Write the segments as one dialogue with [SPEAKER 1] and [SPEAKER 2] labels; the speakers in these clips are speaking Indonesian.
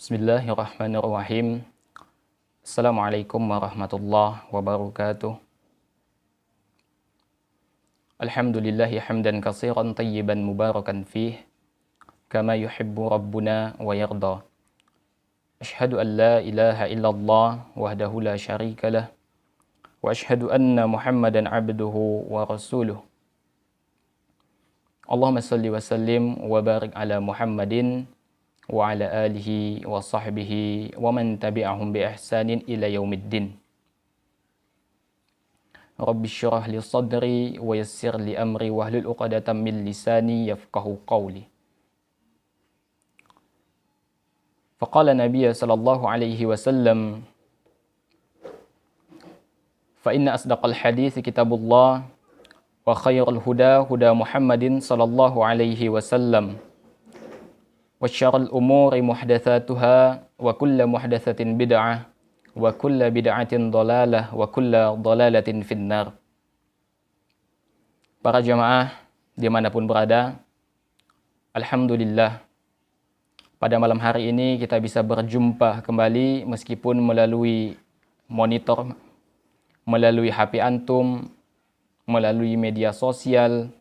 [SPEAKER 1] Bismillahirrahmanirrahim. Assalamualaikum warahmatullahi wabarakatuh. Alhamdulillahi hamdan katsiran tayyiban mubarakan fih, kama yuhibbu rabbuna wa yarda. Ashhadu an la ilaha illallah wahdahu la syarika lah, wa ashhadu anna Muhammadan abduhu wa rasuluh. Allahumma salli wa sallim wa barik ala Muhammadin wa ala alihi wa sahbihi wa man tabi'ahum bi ihsanin ila yaumiddin. Rabbi syrah li sadri wa yassir li amri wahlul 'uqdatam min lisani yafqahu qawli. Faqala Nabiy sallallahu alaihi wasallam, fa inna asdaqal hadits kitabullah wa khairul huda huda Muhammadin sallallahu alaihi wasallam. Wa syarrul umuri muhdatsatuha wa kullu muhdatsatin bid'ah wa kullu bid'atin dhalalah wa kullu dhalalatin finnar. Para jamaah dimanapun berada, alhamdulillah pada malam hari ini kita bisa berjumpa kembali meskipun melalui monitor, melalui HP antum, melalui media sosial.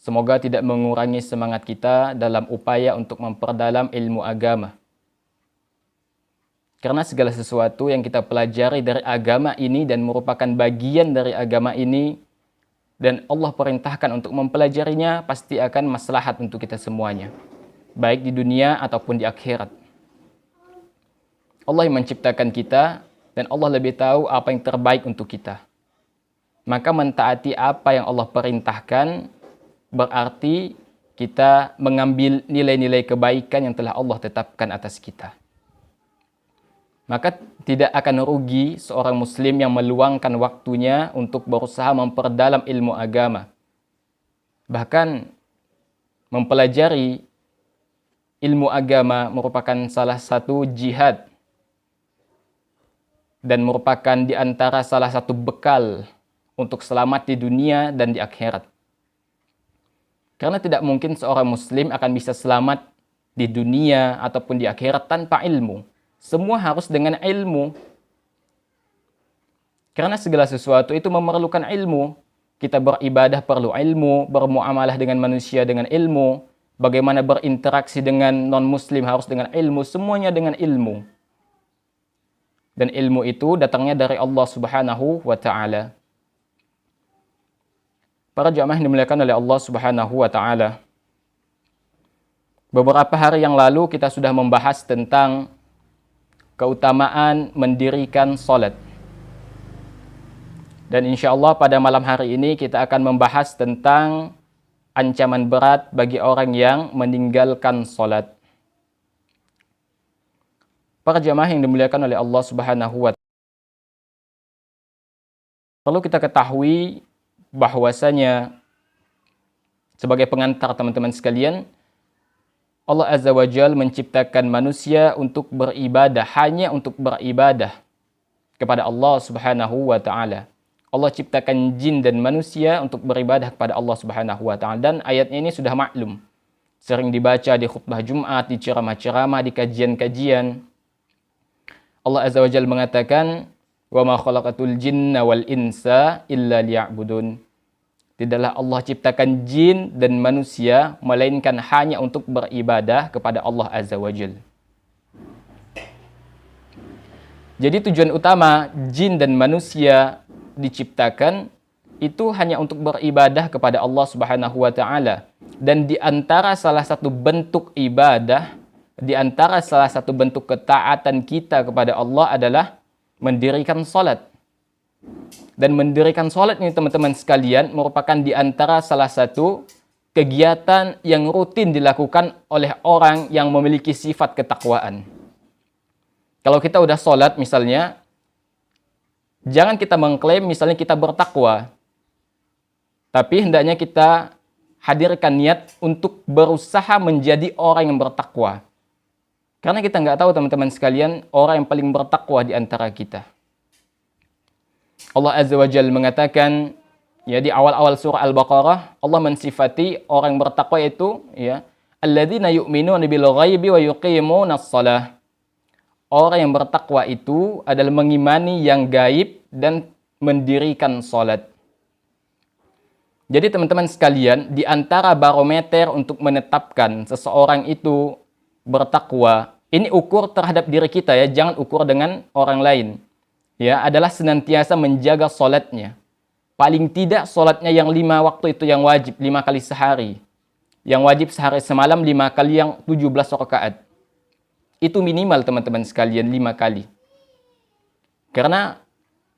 [SPEAKER 1] Semoga tidak mengurangi semangat kita dalam upaya untuk memperdalam ilmu agama. Karena segala sesuatu yang kita pelajari dari agama ini dan merupakan bagian dari agama ini, dan Allah perintahkan untuk mempelajarinya, pasti akan maslahat untuk kita semuanya, baik di dunia ataupun di akhirat. Allah yang menciptakan kita, dan Allah lebih tahu apa yang terbaik untuk kita. Maka mentaati apa yang Allah perintahkan, berarti kita mengambil nilai-nilai kebaikan yang telah Allah tetapkan atas kita. Maka tidak akan rugi seorang muslim yang meluangkan waktunya untuk berusaha memperdalam ilmu agama. Bahkan mempelajari ilmu agama merupakan salah satu jihad dan merupakan di antara salah satu bekal untuk selamat di dunia dan di akhirat. Karena tidak mungkin seorang muslim akan bisa selamat di dunia ataupun di akhirat tanpa ilmu. Semua harus dengan ilmu. Karena segala sesuatu itu memerlukan ilmu. Kita beribadah perlu ilmu, bermuamalah dengan manusia dengan ilmu, bagaimana berinteraksi dengan non-muslim harus dengan ilmu, semuanya dengan ilmu. Dan ilmu itu datangnya dari Allah Subhanahu wa ta'ala. Para jamaah yang dimuliakan oleh Allah Subhanahu wa ta'ala. Beberapa hari yang lalu kita sudah membahas tentang keutamaan mendirikan salat. Dan insya Allah pada malam hari ini kita akan membahas tentang ancaman berat bagi orang yang meninggalkan salat. Para jamaah yang dimuliakan oleh Allah Subhanahu wa ta'ala. Perlu kita ketahui bahwasanya sebagai pengantar teman-teman sekalian, Allah Azza wa Jalla menciptakan manusia untuk beribadah, hanya untuk beribadah kepada Allah Subhanahu wa ta'ala. Allah ciptakan jin dan manusia untuk beribadah kepada Allah Subhanahu wa ta'ala. Dan ayatnya ini sudah maklum, sering dibaca di khutbah Jumat, di ceramah-ceramah, di kajian-kajian. Allah Azza wa Jalla mengatakan, wa ma khalaqatul jinna wal insa illa liya'budun. Tidaklah Allah ciptakan jin dan manusia melainkan hanya untuk beribadah kepada Allah Azza wa Jalla. Jadi tujuan utama jin dan manusia diciptakan itu hanya untuk beribadah kepada Allah Subhanahu wa ta'ala. Dan di antara salah satu bentuk ibadah, di antara salah satu bentuk ketaatan kita kepada Allah adalah mendirikan salat. Dan mendirikan salat ini teman-teman sekalian merupakan di antara salah satu kegiatan yang rutin dilakukan oleh orang yang memiliki sifat ketakwaan. Kalau kita udah salat misalnya, jangan kita mengklaim misalnya kita bertakwa. Tapi hendaknya kita hadirkan niat untuk berusaha menjadi orang yang bertakwa. Karena kita nggak tahu teman-teman sekalian, orang yang paling bertakwa di antara kita. Allah Azza wa Jalla mengatakan, ya di awal-awal surah Al-Baqarah, Allah mensifati orang yang bertakwa itu, ya, alladzina yu'minuna bil ghaibi wa yuqimunas shalah. Orang yang bertakwa itu adalah mengimani yang gaib dan mendirikan salat. Jadi teman-teman sekalian, di antara barometer untuk menetapkan seseorang itu bertakwa, ini ukur terhadap diri kita ya, jangan ukur dengan orang lain. Ya, adalah senantiasa menjaga salatnya. Paling tidak salatnya yang 5 waktu itu yang wajib, 5 kali sehari. Yang wajib sehari semalam 5 kali yang 17 rakaat. Itu minimal teman-teman sekalian 5 kali. Karena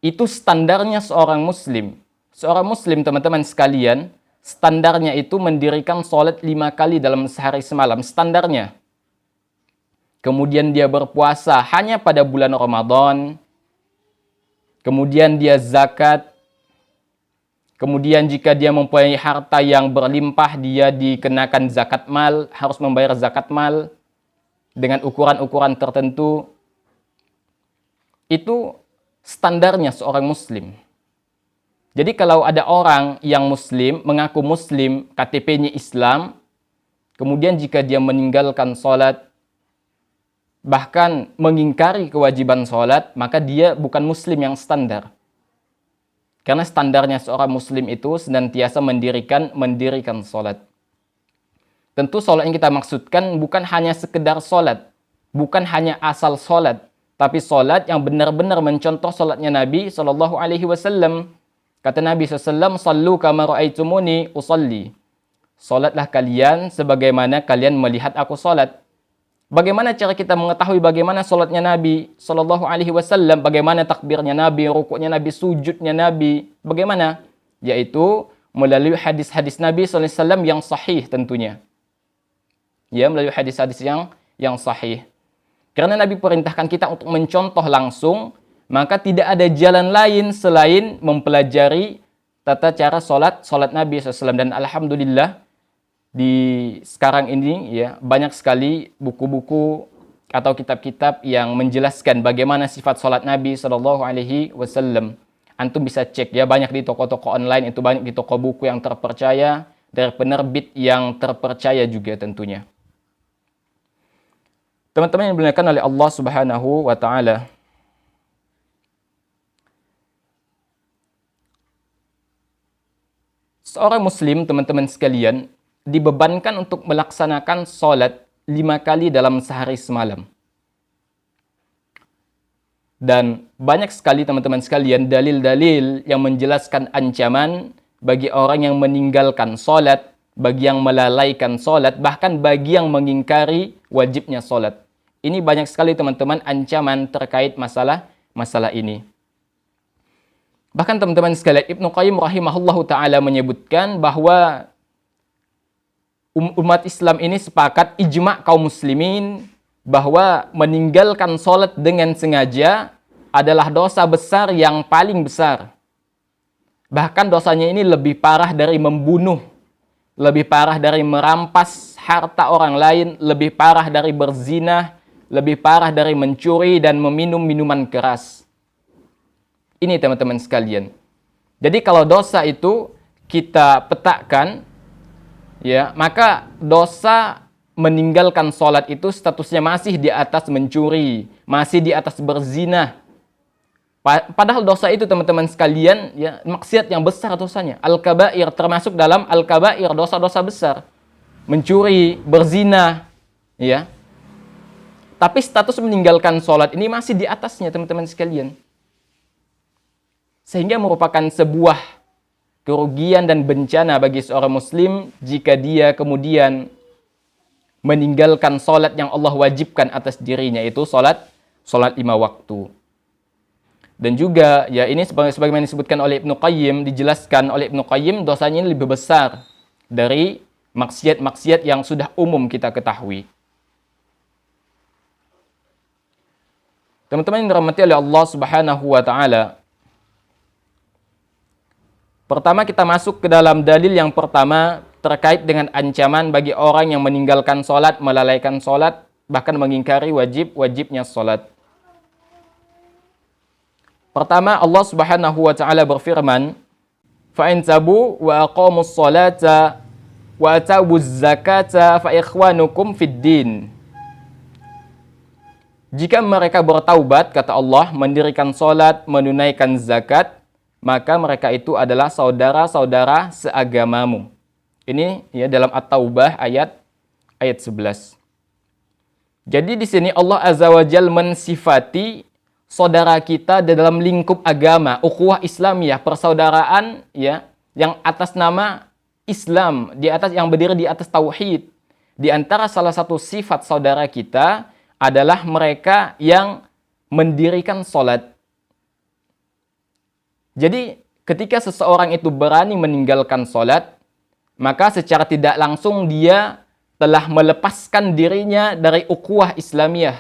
[SPEAKER 1] itu standarnya seorang muslim. Seorang muslim teman-teman sekalian, standarnya itu mendirikan sholat 5 kali dalam sehari semalam. Standarnya. Kemudian dia berpuasa hanya pada bulan Ramadan. Kemudian dia zakat. Kemudian jika dia mempunyai harta yang berlimpah, dia dikenakan zakat mal, harus membayar zakat mal dengan ukuran-ukuran tertentu. Itu standarnya seorang muslim. Jadi kalau ada orang yang muslim, mengaku muslim, KTP-nya Islam, kemudian jika dia meninggalkan sholat, bahkan mengingkari kewajiban sholat, maka dia bukan muslim yang standar. Karena standarnya seorang muslim itu senantiasa mendirikan sholat. Tentu sholat yang kita maksudkan bukan hanya sekedar sholat, bukan hanya asal sholat, tapi sholat yang benar-benar mencontoh sholatnya Nabi SAW. Kata Nabi SAW, "Sallu kama ra'aitumuni usalli." Sholatlah kalian sebagaimana kalian melihat aku sholat. Bagaimana cara kita mengetahui bagaimana sholatnya Nabi SAW? Bagaimana takbirnya Nabi, rukuknya Nabi, sujudnya Nabi? Bagaimana? Yaitu melalui hadis-hadis Nabi SAW yang sahih tentunya. Ya, melalui hadis-hadis yang sahih. Karena Nabi perintahkan kita untuk mencontoh langsung, maka tidak ada jalan lain selain mempelajari tata cara sholat Nabi SAW. Dan alhamdulillah di sekarang ini ya banyak sekali buku-buku atau kitab-kitab yang menjelaskan bagaimana sifat sholat Nabi SAW. Antum bisa cek ya, banyak di toko-toko online, itu banyak di toko buku yang terpercaya, dari penerbit yang terpercaya juga tentunya. Teman-teman yang dimuliakan oleh Allah Subhanahu wa taala. Seorang muslim, teman-teman sekalian, dibebankan untuk melaksanakan sholat 5 kali dalam sehari semalam. Dan banyak sekali teman-teman sekalian dalil-dalil yang menjelaskan ancaman bagi orang yang meninggalkan sholat, bagi yang melalaikan sholat, bahkan bagi yang mengingkari wajibnya sholat. Ini banyak sekali teman-teman ancaman terkait masalah ini. Bahkan teman-teman sekalian, Ibnu Qayyim rahimahullahu ta'ala menyebutkan bahwa umat Islam ini sepakat, ijma' kaum muslimin, bahwa meninggalkan sholat dengan sengaja adalah dosa besar yang paling besar. Bahkan dosanya ini lebih parah dari membunuh, lebih parah dari merampas harta orang lain, lebih parah dari berzina, lebih parah dari mencuri dan meminum minuman keras. Ini teman-teman sekalian. Jadi kalau dosa itu kita petakan, ya, maka dosa meninggalkan sholat itu statusnya masih di atas mencuri, masih di atas berzina. Padahal dosa itu teman-teman sekalian, ya, maksiat yang besar dosanya. Al-kabair termasuk dalam al-kabair, dosa-dosa besar. Mencuri, berzina, ya. Tapi status meninggalkan sholat ini masih di atasnya teman-teman sekalian. Sehingga merupakan sebuah kerugian dan bencana bagi seorang muslim jika dia kemudian meninggalkan sholat yang Allah wajibkan atas dirinya, itu sholat 5 waktu. Dan juga ya ini sebagaimana disebutkan oleh Ibnu Qayyim, dijelaskan oleh Ibnu Qayyim, dosanya ini lebih besar dari maksiat-maksiat yang sudah umum kita ketahui. Teman-teman yang dirahmati oleh Allah Subhanahu wa taala, pertama kita masuk ke dalam dalil yang pertama terkait dengan ancaman bagi orang yang meninggalkan sholat, melalaikan sholat, bahkan mengingkari wajibnya sholat. Pertama, Allah Subhanahu wa taala berfirman, "Fa in tabu wa aqamus sholata wa atawuz zakata fa ikhwanukum fid din. Jika mereka bertaubat, kata Allah, mendirikan salat, menunaikan zakat, maka mereka itu adalah saudara-saudara seagamamu. Ini ya dalam At-Taubah ayat 11. Jadi di sini Allah Azza wa Jalla mensifati saudara kita dalam lingkup agama, ukhuwah Islamiyah, persaudaraan ya, yang atas nama Islam, yang berdiri di atas tauhid. Di antara salah satu sifat saudara kita adalah mereka yang mendirikan salat. Jadi ketika seseorang itu berani meninggalkan salat, maka secara tidak langsung dia telah melepaskan dirinya dari ukhuwah Islamiyah.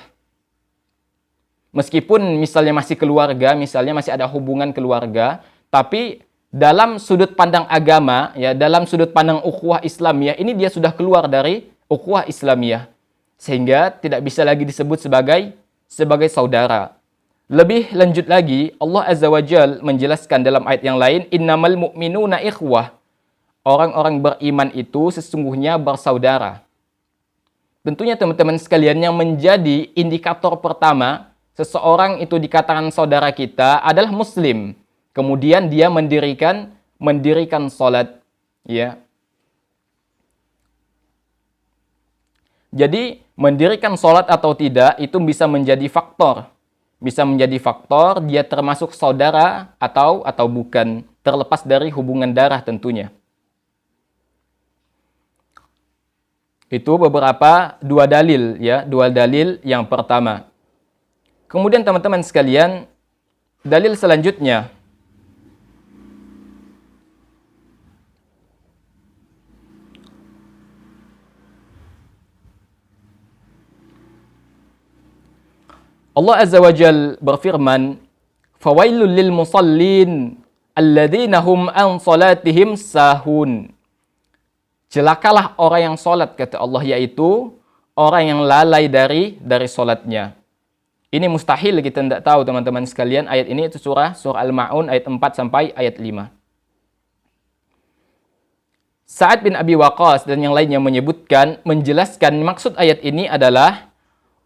[SPEAKER 1] Meskipun misalnya masih keluarga, misalnya masih ada hubungan keluarga, tapi dalam sudut pandang agama, ya, dalam sudut pandang ukhuwah Islamiyah, ini dia sudah keluar dari ukhuwah Islamiyah. Sehingga tidak bisa lagi disebut sebagai saudara. Lebih lanjut lagi, Allah Azza wa Jalla menjelaskan dalam ayat yang lain, innamal mu'minuna ikhwah. Orang-orang beriman itu sesungguhnya bersaudara. Tentunya teman-teman sekalian, yang menjadi indikator pertama seseorang itu dikatakan saudara kita adalah muslim. Kemudian dia mendirikan salat, ya. Jadi mendirikan salat atau tidak itu bisa menjadi faktor. Bisa menjadi faktor dia termasuk saudara atau bukan, terlepas dari hubungan darah tentunya. Itu beberapa dua dalil yang pertama. Kemudian teman-teman sekalian, dalil selanjutnya. Allah Azza wa Jalla berfirman, "Fawailul lil musallin alladzina hum an salatihim sahun." Celakalah orang yang salat, kata Allah, yaitu orang yang lalai dari salatnya. Ini mustahil kita tidak tahu teman-teman sekalian. Ayat ini itu surah Al-Ma'un ayat 4 sampai ayat 5. Sa'ad bin Abi Waqqas dan yang lainnya menjelaskan maksud ayat ini adalah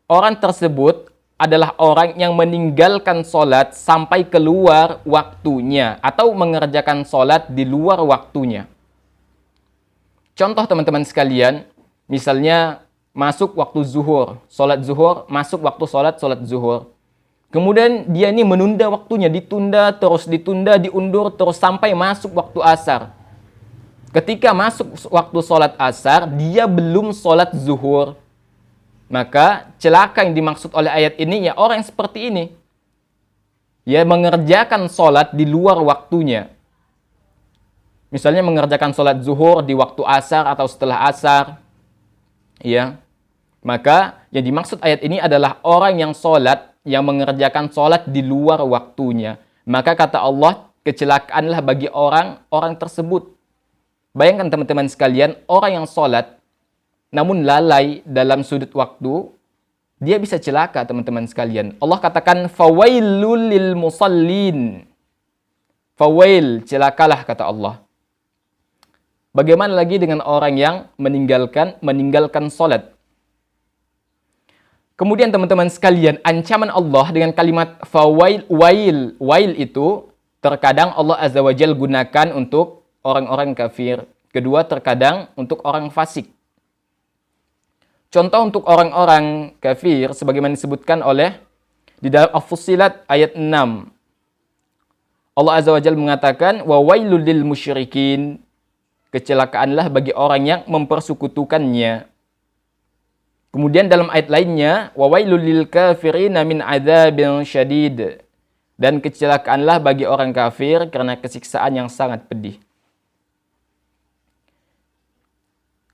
[SPEAKER 1] orang tersebut adalah orang yang meninggalkan sholat sampai keluar waktunya atau mengerjakan sholat di luar waktunya. Contoh teman-teman sekalian, misalnya masuk waktu zuhur, sholat zuhur, masuk waktu sholat zuhur. Kemudian dia ini menunda waktunya, ditunda, diundur, terus sampai masuk waktu asar. Ketika masuk waktu sholat asar, dia belum sholat zuhur. Maka celaka yang dimaksud oleh ayat ini ya orang yang seperti ini. Ya mengerjakan sholat di luar waktunya. Misalnya mengerjakan sholat zuhur di waktu asar atau setelah asar. Ya. Maka yang dimaksud ayat ini adalah orang yang sholat, yang mengerjakan sholat di luar waktunya. Maka kata Allah, kecelakaanlah bagi orang tersebut. Bayangkan teman-teman sekalian, orang yang sholat namun lalai dalam sudut waktu, dia bisa celaka teman-teman sekalian. Allah katakan, fawailul lil musallin. Fawail, celakalah kata Allah. Bagaimana lagi dengan orang yang meninggalkan salat? Kemudian teman-teman sekalian, ancaman Allah dengan kalimat fawail, wail itu terkadang Allah Azza wa Jalla gunakan untuk orang-orang kafir. Kedua, terkadang untuk orang fasik. Contoh untuk orang-orang kafir sebagaimana disebutkan oleh di dalam As-Fussilat ayat 6. Allah Azza wa Jalla mengatakan wa wailul lil musyrikin. Kecelakaanlah bagi orang yang mempersekutukannya. Kemudian dalam ayat lainnya wa wailul lil kafirina min adzabin syadid. Dan kecelakaanlah bagi orang kafir karena kesiksaan yang sangat pedih.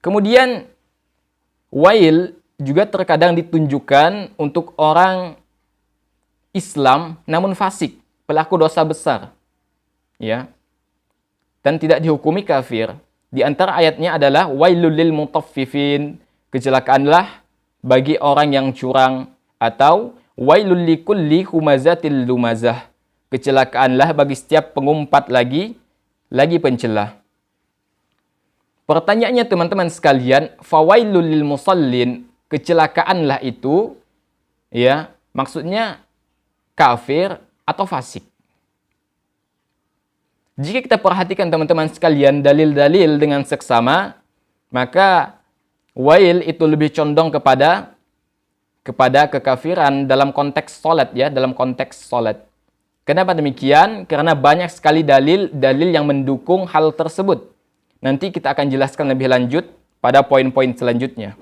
[SPEAKER 1] Kemudian wail juga terkadang ditunjukkan untuk orang Islam namun fasik, pelaku dosa besar. Ya. Dan tidak dihukumi kafir. Di antara ayatnya adalah wailul lil mutaffifin, kecelakaanlah bagi orang yang curang, atau wailul likulli humazatil lumazah, kecelakaanlah bagi setiap pengumpat lagi pencela. Pertanyaannya teman-teman sekalian, fawailul lil musallin, kecelakaanlah itu, ya, maksudnya kafir atau fasik. Jika kita perhatikan teman-teman sekalian dalil-dalil dengan seksama, maka wail itu lebih condong kepada kekafiran dalam konteks salat, ya, dalam konteks salat. Kenapa demikian? Karena banyak sekali dalil yang mendukung hal tersebut. Nanti kita akan jelaskan lebih lanjut pada poin-poin selanjutnya.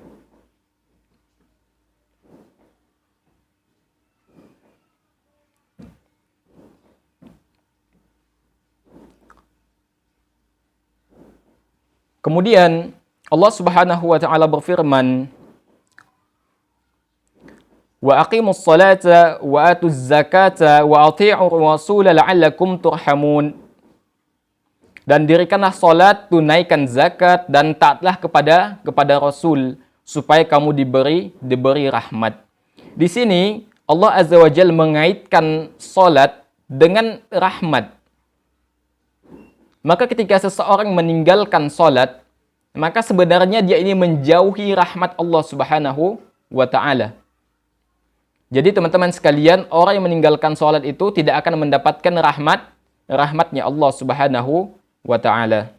[SPEAKER 1] Kemudian Allah Subhanahu wa taala berfirman, "Wa aqimus salata wa atuz zakata wa athi'ur rasul la'allakum turhamun." Dan dirikanlah salat, tunaikan zakat, dan taatlah kepada Rasul supaya kamu diberi rahmat. Di sini Allah Azza wa Jalla mengaitkan salat dengan rahmat. Maka ketika seseorang meninggalkan salat, maka sebenarnya dia ini menjauhi rahmat Allah Subhanahu wa taala. Jadi teman-teman sekalian, orang yang meninggalkan salat itu tidak akan mendapatkan rahmatnya Allah Subhanahu wa ta'ala.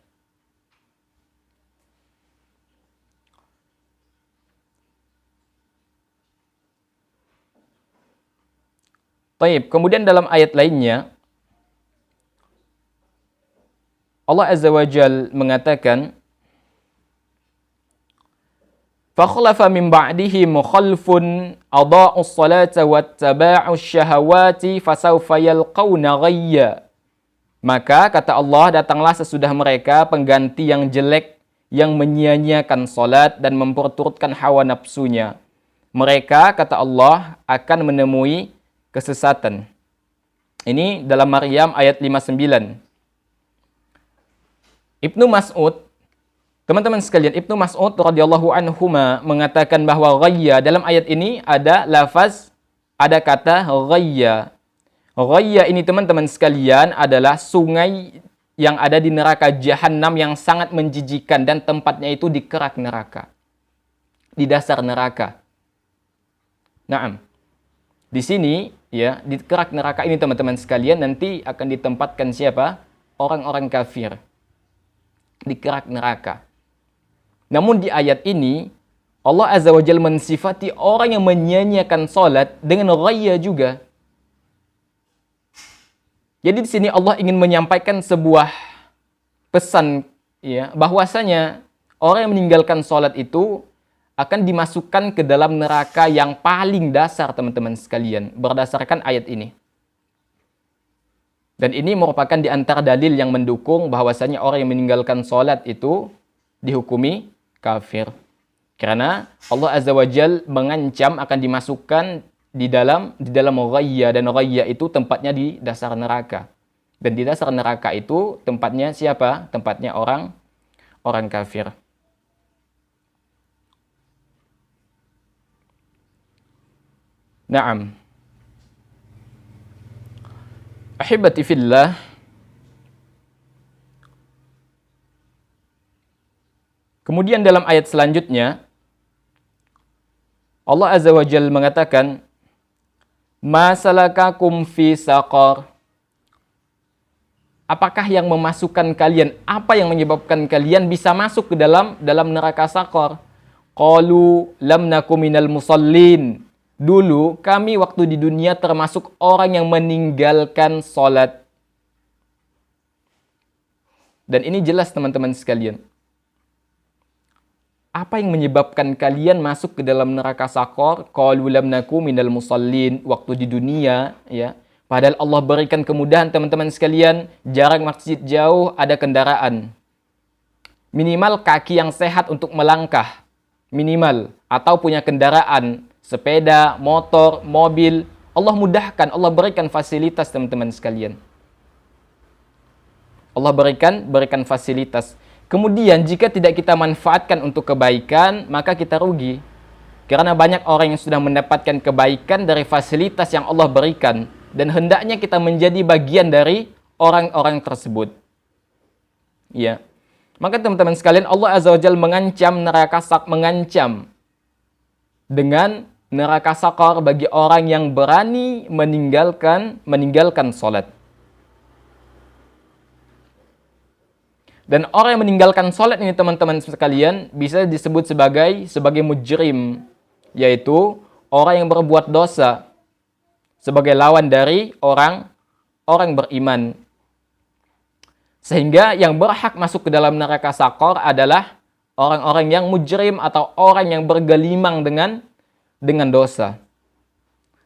[SPEAKER 1] Baik, kemudian dalam ayat lainnya Allah Azza wa Jal mengatakan, "Fakhlafa min ba'dihim khalfun adaa'us salata wattaba'us syahawati fasawfa yalqawna ghayya." Maka kata Allah, datanglah sesudah mereka pengganti yang jelek yang menyia-nyiakan salat dan memperturutkan hawa nafsunya. Mereka, kata Allah, akan menemui kesesatan. Ini dalam Maryam ayat 59. Ibnu Mas'ud, teman-teman sekalian, Ibnu Mas'ud radhiyallahu anhuma mengatakan bahwa ghayya dalam ayat ini ada kata ghayya. Ghayya ini teman-teman sekalian adalah sungai yang ada di neraka Jahannam yang sangat menjijikan dan tempatnya itu di kerak neraka. Di dasar neraka. Naam. Di sini ya, di kerak neraka ini teman-teman sekalian nanti akan ditempatkan siapa? Orang-orang kafir. Di kerak neraka. Namun di ayat ini Allah Azza wa Jalla mensifati orang yang menyia-nyiakan salat dengan ghayya juga. Jadi di sini Allah ingin menyampaikan sebuah pesan, ya, bahwasanya orang yang meninggalkan sholat itu akan dimasukkan ke dalam neraka yang paling dasar, teman-teman sekalian, berdasarkan ayat ini. Dan ini merupakan di antara dalil yang mendukung bahwasanya orang yang meninggalkan sholat itu dihukumi kafir. Karena Allah Azza wa Jal mengancam akan dimasukkan di dalam ghayya, dan ghayya itu tempatnya di dasar neraka. Dan di dasar neraka itu tempatnya siapa? Tempatnya orang kafir. Naam. Ahibati fillah. Kemudian dalam ayat selanjutnya Allah Azza wa Jalla mengatakan, "Ma salakakum fi saqar?" Apakah yang memasukkan kalian? Apa yang menyebabkan kalian bisa masuk ke dalam neraka Saqar? Qalu lam nakum minal musallin. Dulu kami waktu di dunia termasuk orang yang meninggalkan salat. Dan ini jelas teman-teman sekalian. Apa yang menyebabkan kalian masuk ke dalam neraka Saqar? Qalu lam nakum minal musallin. Waktu di dunia, ya. Padahal Allah berikan kemudahan teman-teman sekalian, jarak masjid jauh, ada kendaraan. Minimal kaki yang sehat untuk melangkah. Minimal. Atau punya kendaraan, sepeda, motor, mobil. Allah mudahkan, Allah berikan fasilitas teman-teman sekalian. Allah berikan fasilitas. Kemudian jika tidak kita manfaatkan untuk kebaikan, maka kita rugi. Karena banyak orang yang sudah mendapatkan kebaikan dari fasilitas yang Allah berikan. Dan hendaknya kita menjadi bagian dari orang-orang tersebut. Ya. Maka teman-teman sekalian, Allah Azza wa Jalla mengancam dengan neraka sakor bagi orang yang berani meninggalkan salat. Dan orang yang meninggalkan salat ini teman-teman sekalian bisa disebut sebagai mujrim, yaitu orang yang berbuat dosa sebagai lawan dari orang beriman. Sehingga yang berhak masuk ke dalam neraka sakor adalah orang-orang yang mujrim atau orang yang bergelimang dengan dosa.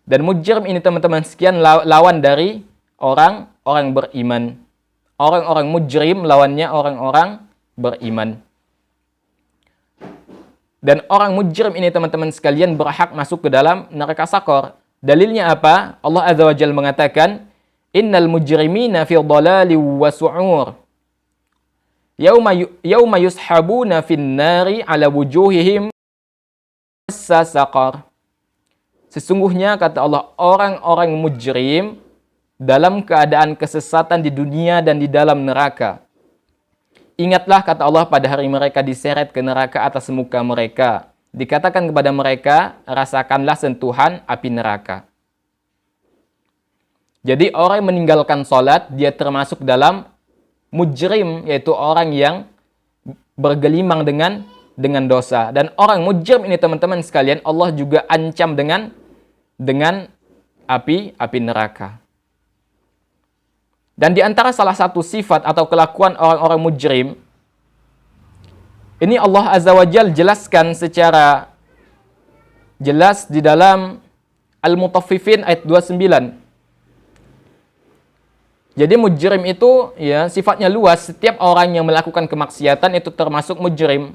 [SPEAKER 1] Dan mujrim ini teman-teman sekian lawan dari orang beriman. Orang-orang mujrim lawannya orang-orang beriman. Dan orang mujrim ini teman-teman sekalian berhak masuk ke dalam neraka sakor. Dalilnya apa? Allah Azza wa Jalla mengatakan, innal mujrimina fi dhalali wa su'ur. Yauma yushabuna fin nari ala wujuhihim saqar. Sesungguhnya kata Allah, orang-orang mujrim dalam keadaan kesesatan di dunia dan di dalam neraka. Ingatlah kata Allah pada hari mereka diseret ke neraka atas muka mereka. Dikatakan kepada mereka, rasakanlah sentuhan api neraka. Jadi orang yang meninggalkan sholat, dia termasuk dalam mujrim, yaitu orang yang bergelimang dengan dosa. Dan orang mujrim ini teman-teman sekalian, Allah juga ancam dengan api neraka. Dan di antara salah satu sifat atau kelakuan orang-orang mujrim, ini Allah Azza wa Jalla jelaskan secara jelas di dalam Al-Mutaffifin ayat 29. Jadi mujrim itu ya sifatnya luas, setiap orang yang melakukan kemaksiatan itu termasuk mujrim.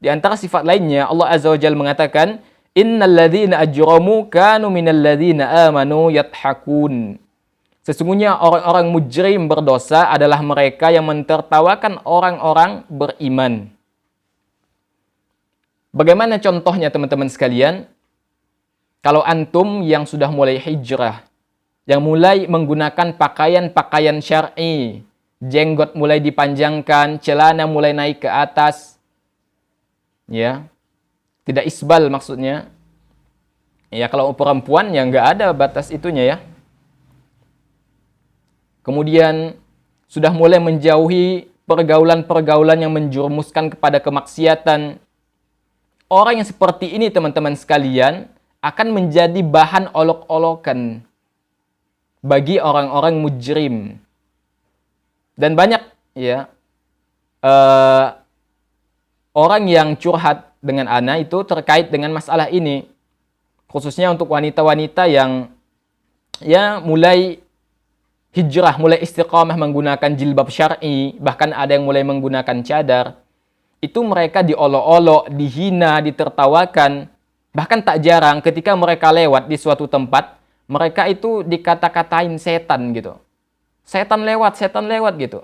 [SPEAKER 1] Di antara sifat lainnya Allah Azza wa Jalla mengatakan, innal ladzina ajramu kanu minal ladzina amanu yadhakun. Sesungguhnya orang-orang mujrim berdosa adalah mereka yang mentertawakan orang-orang beriman. Bagaimana contohnya teman-teman sekalian? Kalau antum yang sudah mulai hijrah, yang mulai menggunakan pakaian-pakaian syar'i, jenggot mulai dipanjangkan, celana mulai naik ke atas, ya, tidak isbal maksudnya. Ya kalau perempuan ya nggak ada batas itunya ya. Kemudian sudah mulai menjauhi pergaulan-pergaulan yang menjerumuskan kepada kemaksiatan. Orang yang seperti ini teman-teman sekalian akan menjadi bahan olok-olokan bagi orang-orang mujrim. Dan banyak ya orang yang curhat dengan ana itu terkait dengan masalah ini. Khususnya untuk wanita-wanita yang ya mulai hijrah, mulai istiqamah menggunakan jilbab syar'i, bahkan ada yang mulai menggunakan cadar. Itu mereka diolok-olok, dihina, ditertawakan. Bahkan tak jarang ketika mereka lewat di suatu tempat, mereka itu dikata-katain setan gitu. Setan lewat gitu.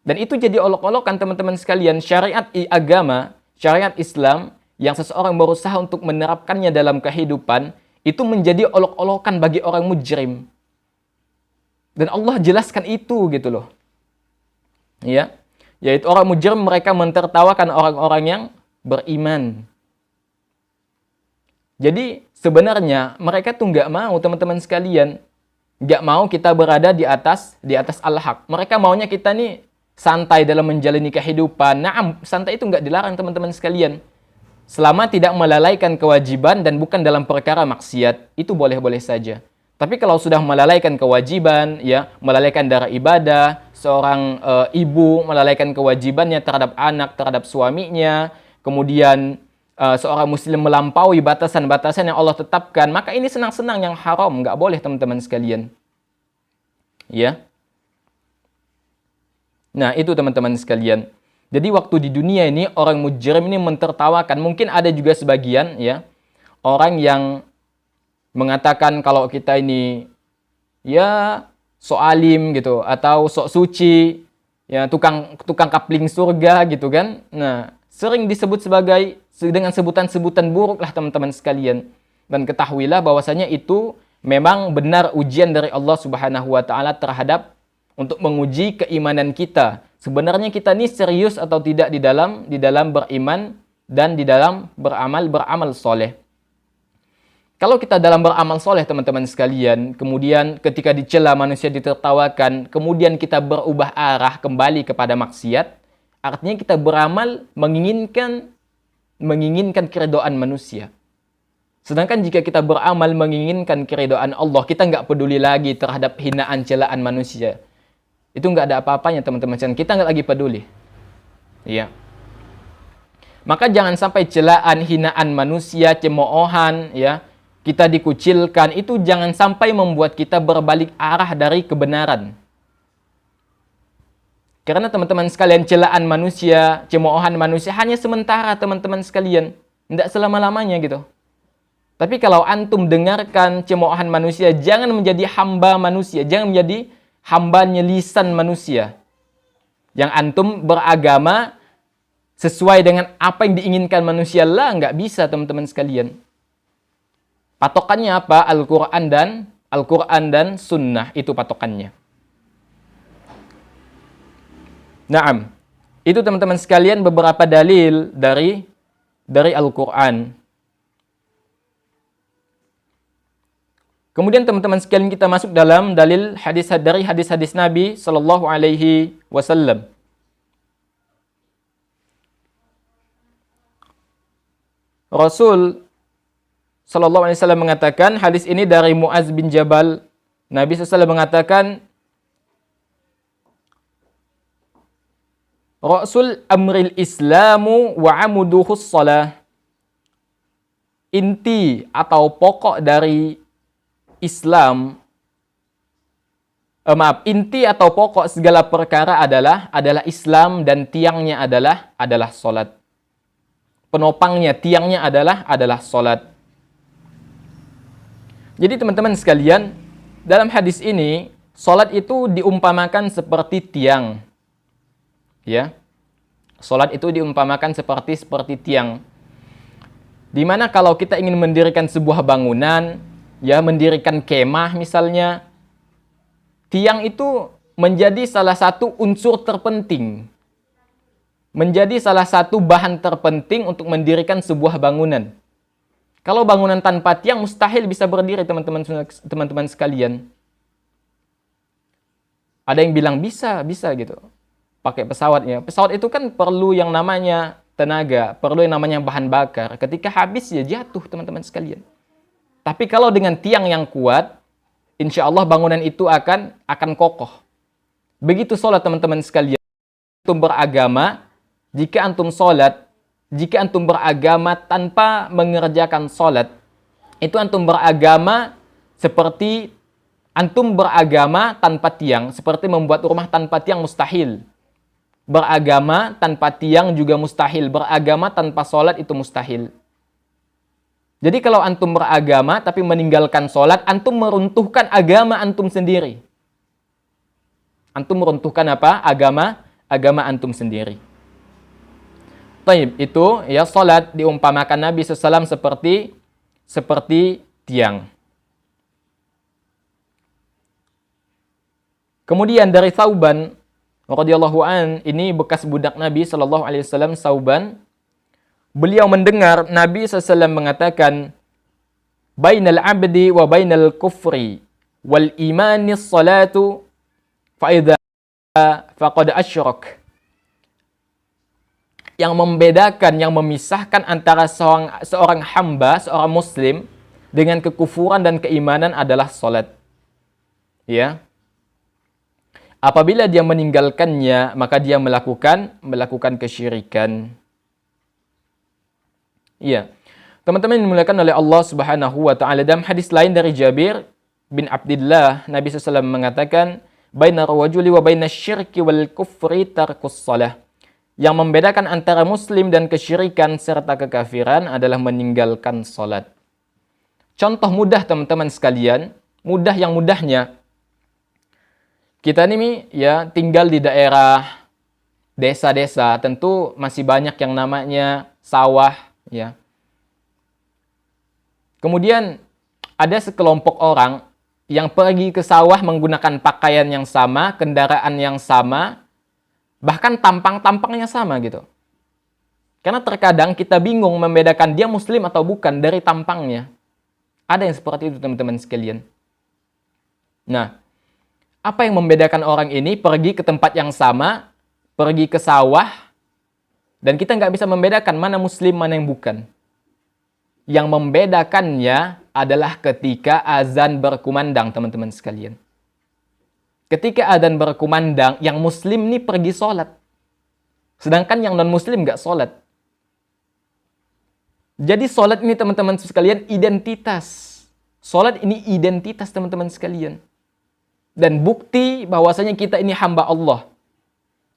[SPEAKER 1] Dan itu jadi olok-olokan teman-teman sekalian. Syariat agama, syariat Islam yang seseorang berusaha untuk menerapkannya dalam kehidupan, itu menjadi olok-olokan bagi orang mujrim. Dan Allah jelaskan itu gitu loh. Ya. Yaitu orang mujrim mereka mentertawakan orang-orang yang beriman. Jadi sebenarnya mereka tuh nggak mau teman-teman sekalian. Nggak mau kita berada di atas al-haq. Mereka maunya kita nih santai dalam menjalani kehidupan. Nah, santai itu nggak dilarang teman-teman sekalian. Selama tidak melalaikan kewajiban dan bukan dalam perkara maksiat, itu boleh-boleh saja. Tapi kalau sudah melalaikan kewajiban, ya, melalaikan darah ibadah, seorang ibu melalaikan kewajibannya terhadap anak, terhadap suaminya, kemudian seorang muslim melampaui batasan-batasan yang Allah tetapkan, maka ini senang-senang yang haram, nggak boleh teman-teman sekalian. Ya. Nah, itu teman-teman sekalian. Jadi waktu di dunia ini orang mujrim ini mentertawakan, mungkin ada juga sebagian ya orang yang mengatakan kalau kita ini ya sok alim gitu atau sok suci, ya tukang kapling surga gitu kan. Nah, sering disebut dengan sebutan-sebutan buruk lah teman-teman sekalian. Dan ketahuilah bahwasanya itu memang benar ujian dari Allah Subhanahu wa taala terhadap untuk menguji keimanan kita, Sebenarnya kita ini serius atau tidak di dalam beriman dan di dalam beramal soleh. Kalau kita dalam beramal soleh, teman-teman sekalian, kemudian ketika dicela manusia ditertawakan, kemudian kita berubah arah kembali kepada maksiat, artinya kita beramal menginginkan keridhaan manusia. Sedangkan jika kita beramal menginginkan keridhaan Allah, kita nggak peduli lagi terhadap hinaan celaan manusia. Itu nggak ada apa-apanya, teman-teman sekalian. Kita nggak lagi peduli. Iya. Maka jangan sampai celaan, hinaan manusia, cemoohan, ya, kita dikucilkan, itu jangan sampai membuat kita berbalik arah dari kebenaran. Karena teman-teman sekalian, celaan manusia, cemoohan manusia hanya sementara, teman-teman sekalian. Tidak selama-lamanya gitu. Tapi kalau antum dengarkan cemoohan manusia, jangan menjadi hamba manusia, jangan menjadi hambanya lisan manusia. Yang antum beragama sesuai dengan apa yang diinginkan manusia lah, nggak bisa, teman-teman sekalian. Patokannya apa? Al-Quran dan Sunnah, itu patokannya. Naam. Itu teman-teman sekalian beberapa dalil dari Al-Quran. Kemudian teman-teman sekalian kita masuk dalam dalil dari hadis-hadis Nabi Sallallahu Alaihi Wasallam. Rasul Sallallahu Alaihi Wasallam mengatakan, hadis ini dari Muaz bin Jabal. Nabi SAW mengatakan, Rasul amril islamu wa amuduhus salah. Inti atau pokok dari Islam, inti atau pokok segala perkara adalah Islam, dan tiangnya adalah salat. Penopangnya, tiangnya adalah salat. Jadi teman-teman sekalian, dalam hadis ini, salat itu diumpamakan seperti tiang. Ya. Salat itu diumpamakan seperti tiang. Dimana kalau kita ingin mendirikan sebuah bangunan, ya, mendirikan kemah misalnya, tiang itu menjadi salah satu unsur terpenting. Menjadi salah satu bahan terpenting untuk mendirikan sebuah bangunan. Kalau bangunan tanpa tiang mustahil bisa berdiri, teman-teman sekalian. Ada yang bilang bisa gitu. Pakai pesawatnya. Pesawat itu kan perlu yang namanya tenaga, perlu yang namanya bahan bakar. Ketika habis ya jatuh, teman-teman sekalian. Tapi kalau dengan tiang yang kuat, insya Allah bangunan itu akan kokoh. Begitu sholat, teman-teman sekalian. Antum beragama, jika antum sholat, jika antum beragama tanpa mengerjakan sholat, itu antum beragama seperti antum beragama tanpa tiang, seperti membuat rumah tanpa tiang mustahil. Beragama tanpa tiang juga mustahil. Beragama tanpa sholat itu mustahil. Jadi kalau antum beragama tapi meninggalkan sholat, antum meruntuhkan agama antum sendiri. Antum meruntuhkan apa? Agama antum sendiri. Taib, itu ya, salat diumpamakan Nabi SAW seperti tiang. Kemudian dari Thauban radhiyallahu an, ini bekas budak Nabi SAW, Thauban, beliau mendengar Nabi SAW mengatakan, bainal abdi wa bainal kufri wal imani salatu fa idza faqad asyrak. Yang membedakan, yang memisahkan antara seorang hamba, seorang muslim dengan kekufuran dan keimanan adalah salat. Ya. Apabila dia meninggalkannya, maka dia melakukan kesyirikan. Iya. Teman-teman yang dimuliakan oleh Allah Subhanahu wa taala, dalam hadis lain dari Jabir bin Abdullah, Nabi SAW mengatakan, "Bainar rajuli wa bainasyirki wal kufri tarkus shalah." Yang membedakan antara muslim dan kesyirikan serta kekafiran adalah meninggalkan salat. Contoh mudah, teman-teman sekalian, mudah yang mudahnya. Kita ini ya tinggal di daerah desa-desa, tentu masih banyak yang namanya sawah, ya. Kemudian ada sekelompok orang yang pergi ke sawah menggunakan pakaian yang sama, kendaraan yang sama, Bahkan tampangnya sama gitu. Karena terkadang kita bingung membedakan dia muslim atau bukan dari tampangnya. Ada yang seperti itu teman-teman sekalian. Nah, apa yang membedakan orang ini pergi ke tempat yang sama, pergi ke sawah, dan kita nggak bisa membedakan mana muslim, mana yang bukan. Yang membedakannya adalah ketika azan berkumandang, teman-teman sekalian. Ketika azan berkumandang, yang muslim ini pergi sholat. Sedangkan yang non-muslim nggak sholat. Jadi sholat ini teman-teman sekalian identitas. Sholat ini identitas teman-teman sekalian. Dan bukti bahwasanya kita ini hamba Allah.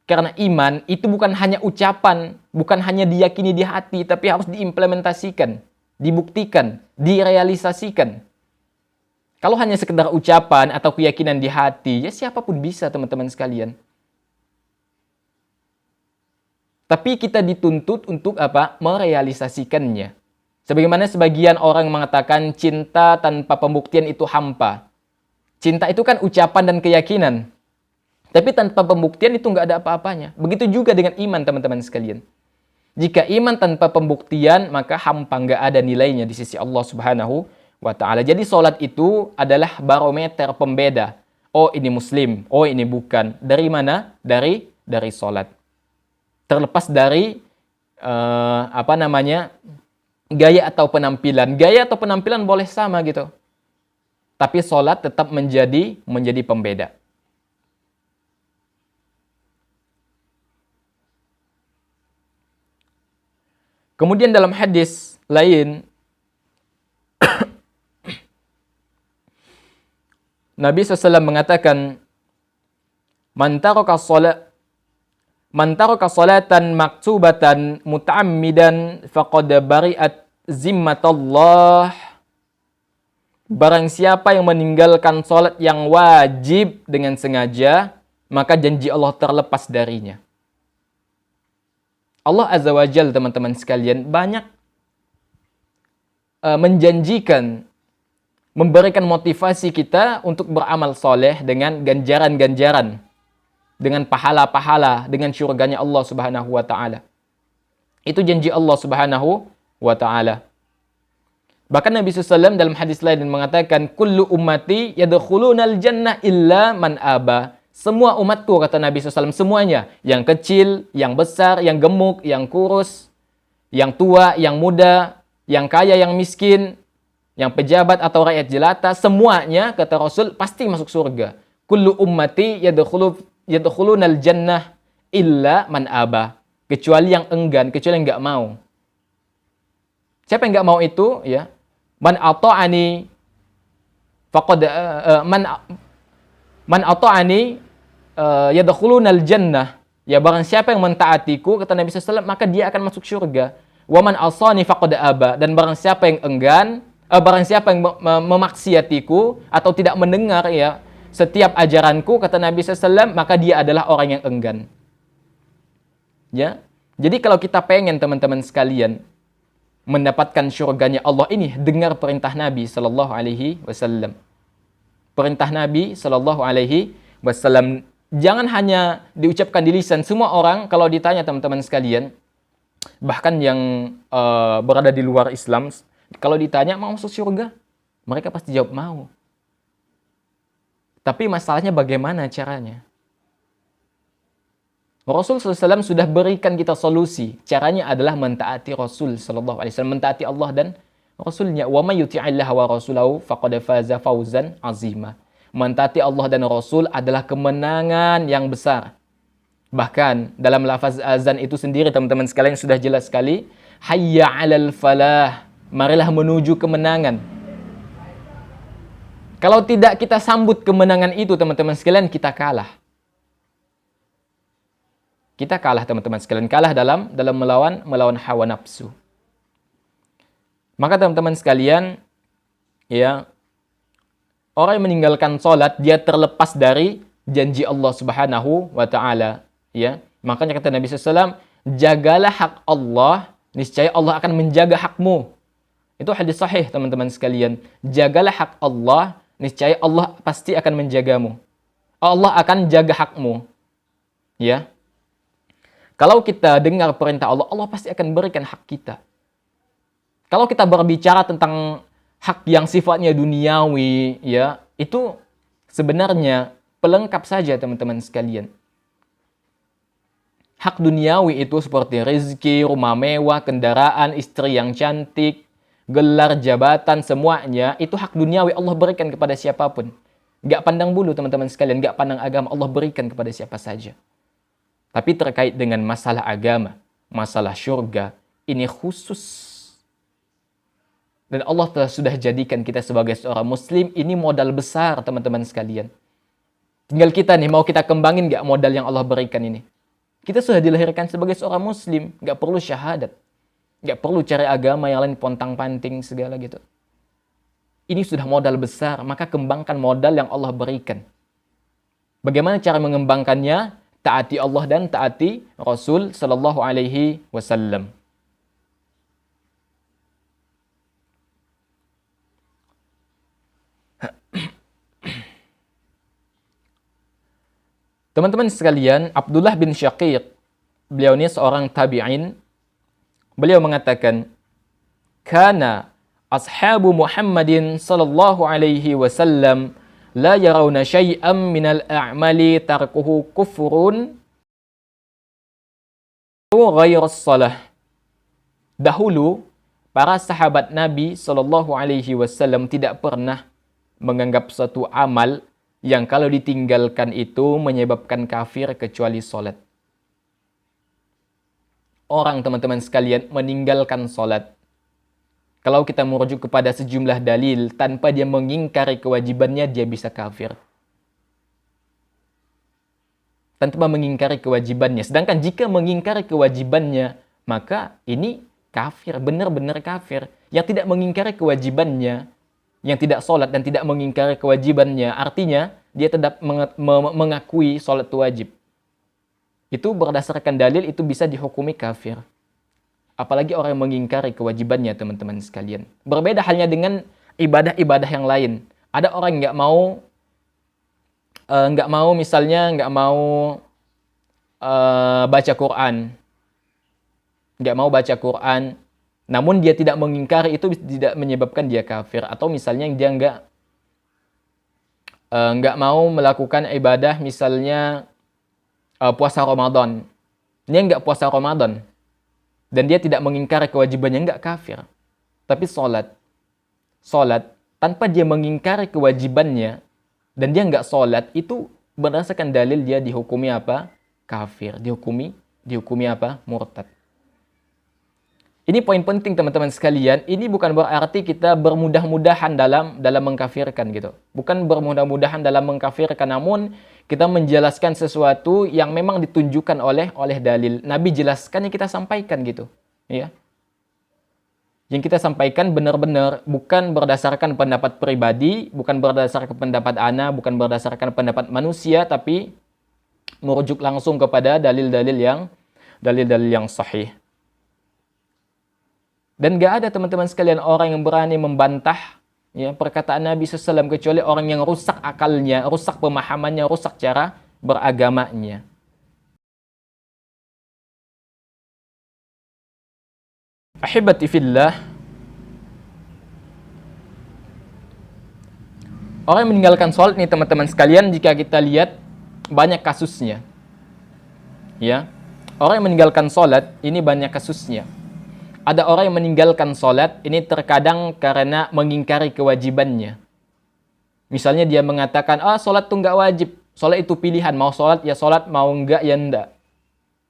[SPEAKER 1] Karena iman itu bukan hanya ucapan, bukan hanya diyakini di hati, tapi harus diimplementasikan, dibuktikan, direalisasikan. Kalau hanya sekedar ucapan atau keyakinan di hati, ya siapapun bisa teman-teman sekalian. Tapi kita dituntut untuk apa? Merealisasikannya. Sebagaimana sebagian orang mengatakan cinta tanpa pembuktian itu hampa. Cinta itu kan ucapan dan keyakinan. Tapi tanpa pembuktian itu nggak ada apa-apanya. Begitu juga dengan iman teman-teman sekalian. Jika iman tanpa pembuktian, maka hampa nggak ada nilainya di sisi Allah Subhanahu wa ta'ala. Jadi sholat itu adalah barometer pembeda. Oh ini muslim, oh ini bukan. Dari mana? Dari sholat. Terlepas dari gaya atau penampilan. Gaya atau penampilan boleh sama gitu. Tapi sholat tetap menjadi pembeda. Kemudian dalam hadis lain, Nabi SAW mengatakan, Man taraka salatan maktubatan muta'ammidan faqad bari'at zimmatallah. Barang siapa yang meninggalkan salat yang wajib dengan sengaja, maka janji Allah terlepas darinya. Allah Azza wa Jalla, teman-teman sekalian, banyak menjanjikan, memberikan motivasi kita untuk beramal soleh dengan ganjaran-ganjaran, dengan pahala-pahala, dengan syurganya Allah Subhanahu wa ta'ala. Itu janji Allah Subhanahu wa ta'ala. Bahkan Nabi SAW dalam hadis lain mengatakan, Kullu ummati yadkhulunal jannah illa man aba. Semua umatku, kata Nabi SAW, semuanya. Yang kecil, yang besar, yang gemuk, yang kurus, yang tua, yang muda, yang kaya, yang miskin, yang pejabat atau rakyat jelata, semuanya, kata Rasul, pasti masuk surga. Kullu ummati yadkhulunal jannah illa man aba. Kecuali yang enggan, kecuali yang enggak mau. Siapa yang enggak mau itu? Ya. Man ata'ani faqad man ata'ani yadkhulunal jannah. Ya, barang siapa yang mentaatiku, kata Nabi SAW, maka dia akan masuk surga. Wa man asani faqad aba. Dan barang siapa yang enggan, barang siapa yang memaksiatiku atau tidak mendengar ya setiap ajaranku, kata Nabi SAW, maka dia adalah orang yang enggan. Ya. Jadi kalau kita pengen teman-teman sekalian mendapatkan syurganya Allah ini, dengar perintah Nabi sallallahu alaihi wasallam. Perintah Nabi sallallahu alaihi wasallam jangan hanya diucapkan di lisan. Semua orang kalau ditanya teman-teman sekalian, bahkan yang berada di luar Islam, kalau ditanya mau masuk surga, mereka pasti jawab mau. Tapi masalahnya bagaimana caranya? Rasul SAW sudah berikan kita solusi. Caranya adalah mentaati Rasul SAW, mentaati Allah dan Rasulnya. Wa may yuti'illaha wa rasulahu faqad faza fawzan azima. Mentaati Allah dan Rasul adalah kemenangan yang besar. Bahkan dalam lafaz azan itu sendiri teman-teman sekalian sudah jelas sekali, hayya 'alal falah, marilah menuju kemenangan. Kalau tidak kita sambut kemenangan itu teman-teman sekalian, kita kalah. Kita kalah teman-teman sekalian, kalah dalam melawan hawa nafsu. Maka teman-teman sekalian, ya, orang yang meninggalkan sholat, dia terlepas dari janji Allah Subhanahu wa ta'ala. Ya. Makanya kata Nabi SAW, jagalah hak Allah, niscaya Allah akan menjaga hakmu. Itu hadis sahih teman-teman sekalian. Jagalah hak Allah, niscaya Allah pasti akan menjagamu. Allah akan jaga hakmu. Ya. Kalau kita dengar perintah Allah, Allah pasti akan berikan hak kita. Kalau kita berbicara tentang hak yang sifatnya duniawi, ya, itu sebenarnya pelengkap saja teman-teman sekalian. Hak duniawi itu seperti rezeki, rumah mewah, kendaraan, istri yang cantik, gelar, jabatan, semuanya itu hak duniawi Allah berikan kepada siapapun. Gak pandang bulu teman-teman sekalian, gak pandang agama, Allah berikan kepada siapa saja. Tapi terkait dengan masalah agama, masalah syurga, ini khusus. Dan Allah telah sudah jadikan kita sebagai seorang muslim, ini modal besar teman-teman sekalian. Tinggal kita nih, mau kita kembangin gak modal yang Allah berikan ini? Kita sudah dilahirkan sebagai seorang muslim, gak perlu syahadat. Gak perlu cari agama yang lain pontang-panting segala gitu. Ini sudah modal besar, maka kembangkan modal yang Allah berikan. Bagaimana cara mengembangkannya? Taati Allah dan taati Rasul sallallahu alaihi wasallam. Teman-teman sekalian, Abdullah bin Syaqiq, beliau ini seorang tabi'in. Beliau mengatakan, "Kana ashabu Muhammadin sallallahu alaihi wasallam la yarawna syai'am minal a'mali tarkuhu kufrun ghairas salah." Dahulu, para sahabat Nabi sallallahu alaihi wasallam tidak pernah menganggap suatu amal yang kalau ditinggalkan itu menyebabkan kafir kecuali salat. Orang teman-teman sekalian meninggalkan salat, kalau kita merujuk kepada sejumlah dalil, tanpa dia mengingkari kewajibannya, dia bisa kafir. Tanpa mengingkari kewajibannya. Sedangkan jika mengingkari kewajibannya, maka ini kafir, benar-benar kafir. Yang tidak mengingkari kewajibannya, yang tidak sholat dan tidak mengingkari kewajibannya, artinya dia tetap mengakui sholat itu wajib. Itu berdasarkan dalil, itu bisa dihukumi kafir. Apalagi orang yang mengingkari kewajibannya teman-teman sekalian. Berbeda halnya dengan ibadah-ibadah yang lain. Ada orang yang nggak mau misalnya nggak mau baca Quran, nggak mau baca Quran, namun dia tidak mengingkari, itu tidak menyebabkan dia kafir. Atau misalnya dia nggak mau melakukan ibadah misalnya puasa Ramadan, dia nggak puasa Ramadan. Dan dia tidak mengingkari kewajibannya, enggak kafir. Tapi sholat tanpa dia mengingkari kewajibannya dan dia enggak sholat, itu berdasarkan dalil dia dihukumi apa? Kafir. Dihukumi apa? Murtad. Ini poin penting teman-teman sekalian. Ini bukan berarti kita bermudah-mudahan dalam mengkafirkan gitu. Bukan bermudah-mudahan dalam mengkafirkan, namun kita menjelaskan sesuatu yang memang ditunjukkan oleh dalil. Nabi jelaskan, yang kita sampaikan gitu, ya. Yang kita sampaikan benar-benar bukan berdasarkan pendapat pribadi, bukan berdasarkan pendapat ana, bukan berdasarkan pendapat manusia, tapi merujuk langsung kepada dalil-dalil yang sahih. Dan gak ada teman-teman sekalian orang yang berani membantah, ya, perkataan Nabi SAW kecuali orang yang rusak akalnya, rusak pemahamannya, rusak cara beragamanya. Ahibati fillah, orang yang meninggalkan sholat nih teman-teman sekalian, jika kita lihat banyak kasusnya, ya, orang yang meninggalkan sholat ini banyak kasusnya. Ada orang yang meninggalkan sholat ini terkadang karena mengingkari kewajibannya. Misalnya dia mengatakan, sholat itu nggak wajib, sholat itu pilihan, mau sholat ya sholat, mau nggak ya nggak.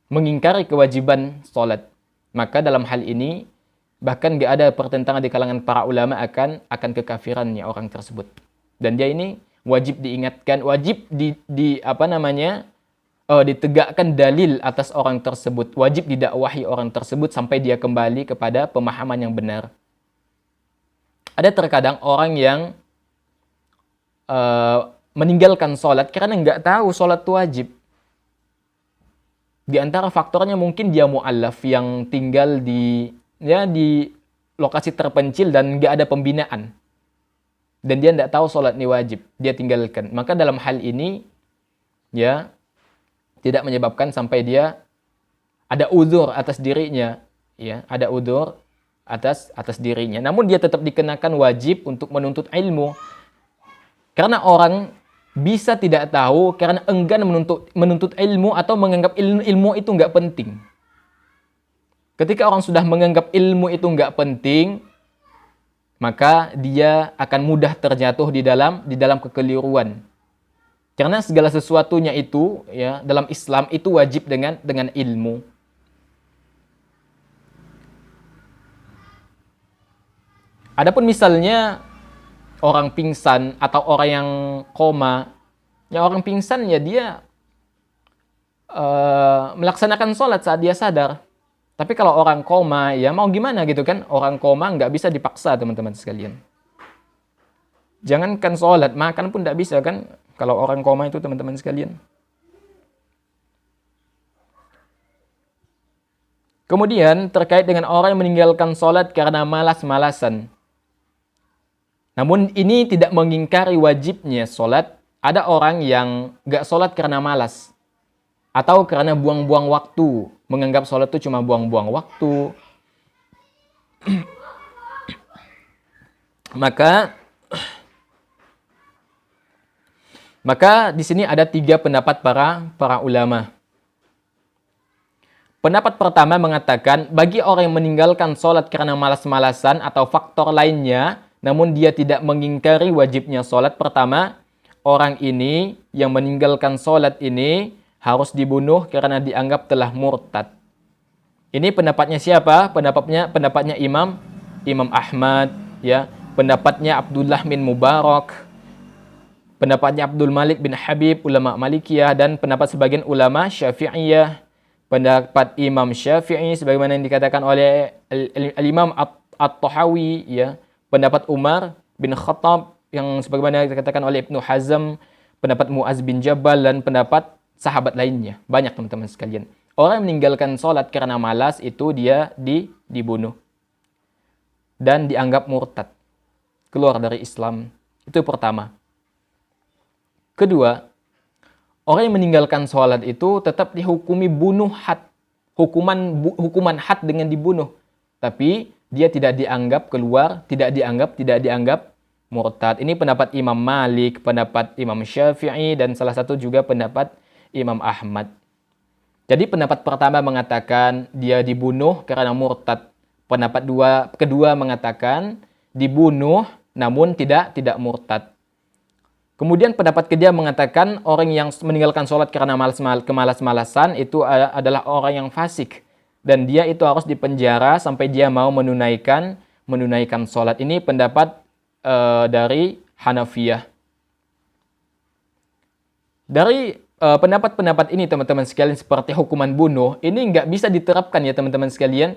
[SPEAKER 1] Mengingkari kewajiban sholat. Maka dalam hal ini bahkan nggak ada pertentangan di kalangan para ulama akan kekafirannya orang tersebut. Dan dia ini wajib diingatkan, wajib ditegakkan dalil atas orang tersebut, wajib didakwahi orang tersebut sampai dia kembali kepada pemahaman yang benar. Ada terkadang orang yang meninggalkan sholat karena nggak tahu sholat itu wajib. Di antara faktornya mungkin dia mu'allaf yang tinggal di lokasi terpencil dan nggak ada pembinaan. Dan dia nggak tahu sholat ini wajib, dia tinggalkan. Maka dalam hal ini, ya, tidak menyebabkan sampai dia ada uzur atas dirinya, ya, ada uzur atas dirinya. Namun dia tetap dikenakan wajib untuk menuntut ilmu. Karena orang bisa tidak tahu karena enggan menuntut ilmu atau menganggap ilmu itu nggak penting. Ketika orang sudah menganggap ilmu itu nggak penting, maka dia akan mudah terjatuh di dalam kekeliruan. Karena segala sesuatunya itu, ya, dalam Islam itu wajib dengan ilmu. Adapun misalnya orang pingsan atau orang yang koma, ya orang pingsan ya dia melaksanakan sholat saat dia sadar. Tapi kalau orang koma, ya mau gimana gitu kan? Orang koma nggak bisa dipaksa, teman-teman sekalian. Jangankan sholat, makan pun nggak bisa kan? Kalau orang koma itu, teman-teman sekalian. Kemudian terkait dengan orang yang meninggalkan sholat karena malas-malasan. Namun ini tidak mengingkari wajibnya sholat. Ada orang yang nggak sholat karena malas. Atau karena buang-buang waktu. Menganggap sholat itu cuma buang-buang waktu. Maka di sini ada 3 pendapat para ulama. Pendapat pertama mengatakan, bagi orang yang meninggalkan sholat karena malas-malasan atau faktor lainnya, namun dia tidak mengingkari wajibnya sholat, pertama, orang ini yang meninggalkan sholat ini harus dibunuh karena dianggap telah murtad. Ini pendapatnya siapa? Pendapatnya Imam Ahmad, ya. Pendapatnya Abdullah bin Mubarak, pendapatnya Abdul Malik bin Habib, ulama Malikiyah, dan pendapat sebagian ulama Syafi'iyah. Pendapat Imam Syafi'i sebagaimana yang dikatakan oleh Al-Imam At-Tahawi, ya. Pendapat Umar bin Khattab yang sebagaimana dikatakan oleh Ibnu Hazm, pendapat Muaz bin Jabal, dan pendapat sahabat lainnya. Banyak, teman-teman sekalian. Orang yang meninggalkan sholat karena malas itu dia dibunuh. Dan dianggap murtad. Keluar dari Islam. Itu pertama. Kedua, orang yang meninggalkan sholat itu tetap dihukumi bunuh had. Hukuman had dengan dibunuh. Tapi dia tidak dianggap keluar, tidak dianggap murtad. Ini pendapat Imam Malik, pendapat Imam Syafi'i, dan salah satu juga pendapat Imam Ahmad. Jadi pendapat pertama mengatakan dia dibunuh karena murtad. Pendapat kedua mengatakan dibunuh namun tidak murtad. Kemudian pendapat kedua mengatakan orang yang meninggalkan sholat karena kemalas-malasan itu adalah orang yang fasik. Dan dia itu harus dipenjara sampai dia mau menunaikan sholat. Ini pendapat dari Hanafiyah. Dari pendapat-pendapat ini, teman-teman sekalian, seperti hukuman bunuh, ini nggak bisa diterapkan ya teman-teman sekalian.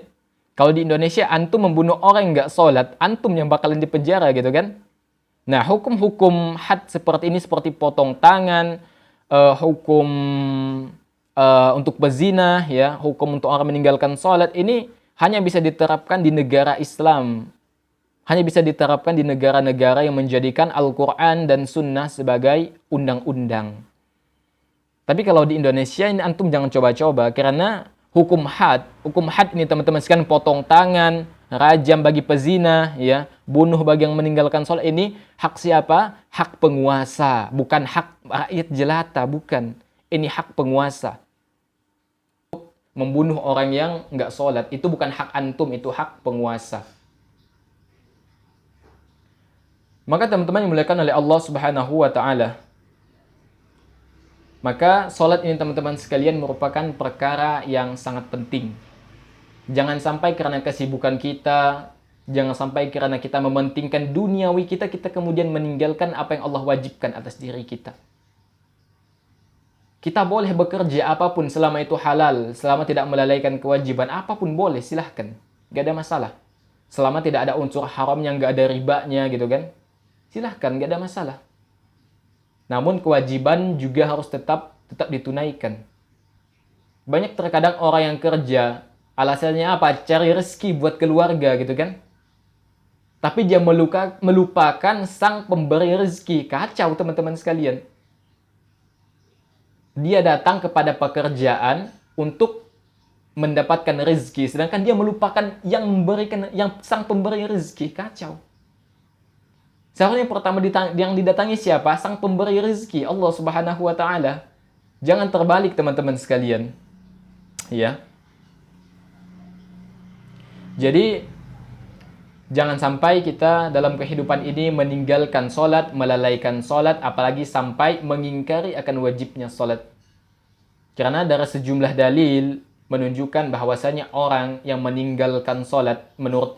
[SPEAKER 1] Kalau di Indonesia, antum membunuh orang yang nggak sholat, antum yang bakalan dipenjara gitu kan. Nah, hukum-hukum had seperti ini, seperti potong tangan, hukum untuk berzina, ya, hukum untuk orang meninggalkan sholat, ini hanya bisa diterapkan di negara Islam. Hanya bisa diterapkan di negara-negara yang menjadikan Al-Quran dan Sunnah sebagai undang-undang. Tapi kalau di Indonesia ini antum jangan coba-coba, karena hukum had ini teman-teman sekalian, potong tangan, rajam bagi pezina, ya, bunuh bagi yang meninggalkan sholat, ini hak siapa? Hak penguasa, bukan hak rakyat jelata, bukan. Ini hak penguasa. Membunuh orang yang nggak sholat, itu bukan hak antum, itu hak penguasa. Maka teman-teman yang dimuliakan oleh Allah Subhanahu wa Ta'ala, maka sholat ini teman-teman sekalian merupakan perkara yang sangat penting. Jangan sampai karena kesibukan kita, jangan sampai karena kita mementingkan duniawi kita, kita kemudian meninggalkan apa yang Allah wajibkan atas diri kita. Kita boleh bekerja apapun selama itu halal, selama tidak melalaikan kewajiban, apapun boleh, silahkan. Gak ada masalah. Selama tidak ada unsur haram yang gak ada ribanya gitu kan, silahkan, gak ada masalah. Namun kewajiban juga harus tetap ditunaikan. Banyak terkadang orang yang kerja, alasannya apa? Cari rezeki buat keluarga gitu kan. Tapi dia melupakan sang pemberi rezeki. Kacau teman-teman sekalian. Dia datang kepada pekerjaan untuk mendapatkan rezeki, sedangkan dia melupakan yang memberikan, yang sang pemberi rezeki. Kacau. Seharusnya yang pertama yang didatangi siapa? Sang pemberi rezeki, Allah Subhanahu wa taala. Jangan terbalik teman-teman sekalian. Ya. Jadi jangan sampai kita dalam kehidupan ini meninggalkan sholat, melalaikan sholat, apalagi sampai mengingkari akan wajibnya sholat. Karena dari sejumlah dalil menunjukkan bahwasanya orang yang meninggalkan sholat menurut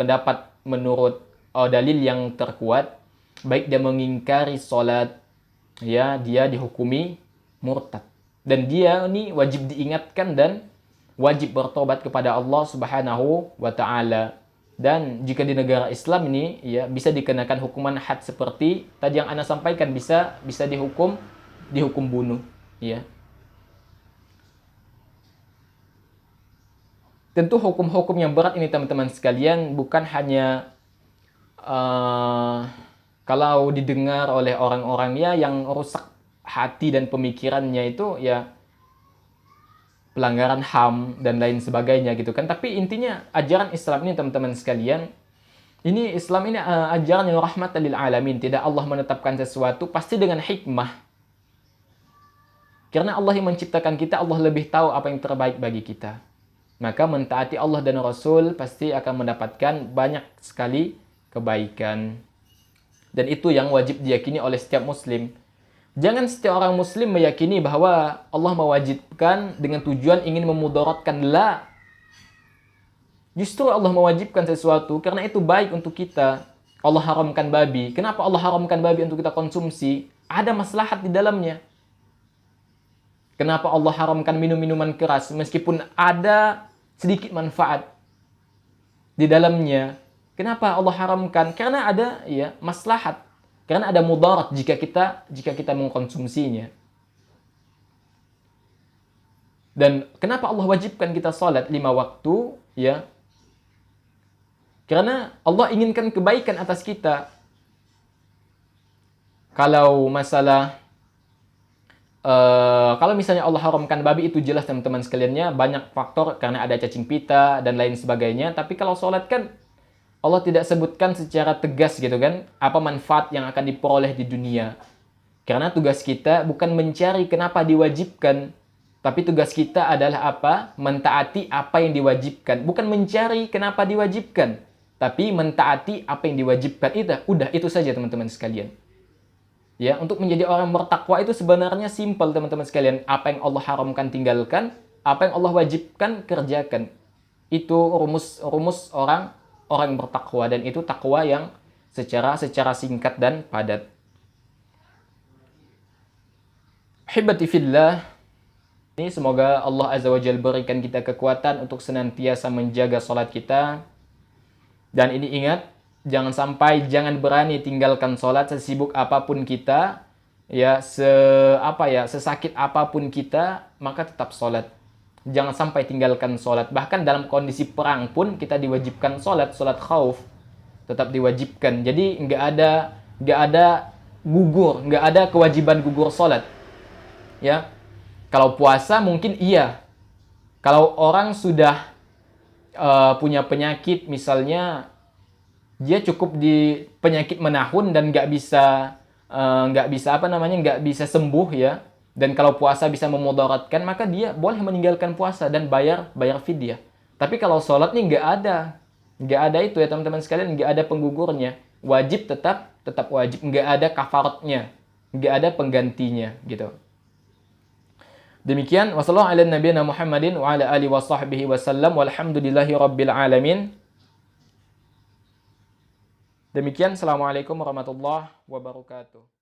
[SPEAKER 1] dalil yang terkuat, baik dia mengingkari sholat, ya, dia dihukumi murtad. Dan dia ini wajib diingatkan dan wajib bertobat kepada Allah Subhanahu wa taala. Dan jika di negara Islam ini, ya, bisa dikenakan hukuman had seperti tadi yang Anda sampaikan, bisa dihukum bunuh, ya. Tentu hukum-hukum yang berat ini teman-teman sekalian bukan hanya kalau didengar oleh orang-orang ya yang rusak hati dan pemikirannya itu ya pelanggaran HAM dan lain sebagainya gitu kan. Tapi intinya ajaran Islam ini teman-teman sekalian, Islam ini ajaran yang rahmatan lil alamin. Tidak Allah menetapkan sesuatu pasti dengan hikmah. Karena Allah yang menciptakan kita, Allah lebih tahu apa yang terbaik bagi kita. Maka mentaati Allah dan Rasul pasti akan mendapatkan banyak sekali kebaikan. Dan itu yang wajib diyakini oleh setiap muslim. Jangan setiap orang muslim meyakini bahwa Allah mewajibkan dengan tujuan ingin memudaratkan. La. Justru Allah mewajibkan sesuatu karena itu baik untuk kita. Allah haramkan babi. Kenapa Allah haramkan babi untuk kita konsumsi? Ada maslahat di dalamnya. Kenapa Allah haramkan minum-minuman keras meskipun ada sedikit manfaat di dalamnya? Kenapa Allah haramkan? Karena ada ya maslahat. Karena ada mudarat jika kita mengkonsumsinya. Dan kenapa Allah wajibkan kita salat 5 waktu, ya? Karena Allah inginkan kebaikan atas kita. Kalau misalnya Allah haramkan babi, itu jelas teman-teman sekaliannya banyak faktor karena ada cacing pita dan lain sebagainya. Tapi kalau sholat kan Allah tidak sebutkan secara tegas gitu kan apa manfaat yang akan diperoleh di dunia. Karena tugas kita bukan mencari kenapa diwajibkan, tapi tugas kita adalah apa? Mentaati apa yang diwajibkan. Bukan mencari kenapa diwajibkan, tapi mentaati apa yang diwajibkan. Itu saja teman-teman sekalian. Ya, untuk menjadi orang bertakwa itu sebenarnya simpel teman-teman sekalian. Apa yang Allah haramkan tinggalkan, apa yang Allah wajibkan kerjakan. Itu rumus orang bertakwa, dan itu takwa yang secara singkat dan padat. Hibati fillah. Ini semoga Allah Azza wa Jalla berikan kita kekuatan untuk senantiasa menjaga salat kita. Dan ini ingat, jangan berani tinggalkan sholat sesibuk apapun kita, ya sesakit apapun kita, maka tetap sholat. Jangan sampai tinggalkan sholat. Bahkan dalam kondisi perang pun kita diwajibkan sholat khauf tetap diwajibkan. Jadi nggak ada kewajiban gugur sholat. Ya, kalau puasa mungkin iya. Kalau orang sudah punya penyakit misalnya, dia cukup di penyakit menahun dan nggak bisa sembuh ya. Dan kalau puasa bisa memudaratkan, maka dia boleh meninggalkan puasa dan bayar fidyah. Tapi kalau sholat nih nggak ada itu ya teman-teman sekalian, nggak ada penggugurnya. Wajib tetap wajib, nggak ada kafaratnya, nggak ada penggantinya gitu. Demikian wassallallahu ala nabiyina Muhammadin wa ala alihi washabbihi wasallam walhamdulillahi rabbil alamin. Demikian, assalamualaikum warahmatullahi wabarakatuh.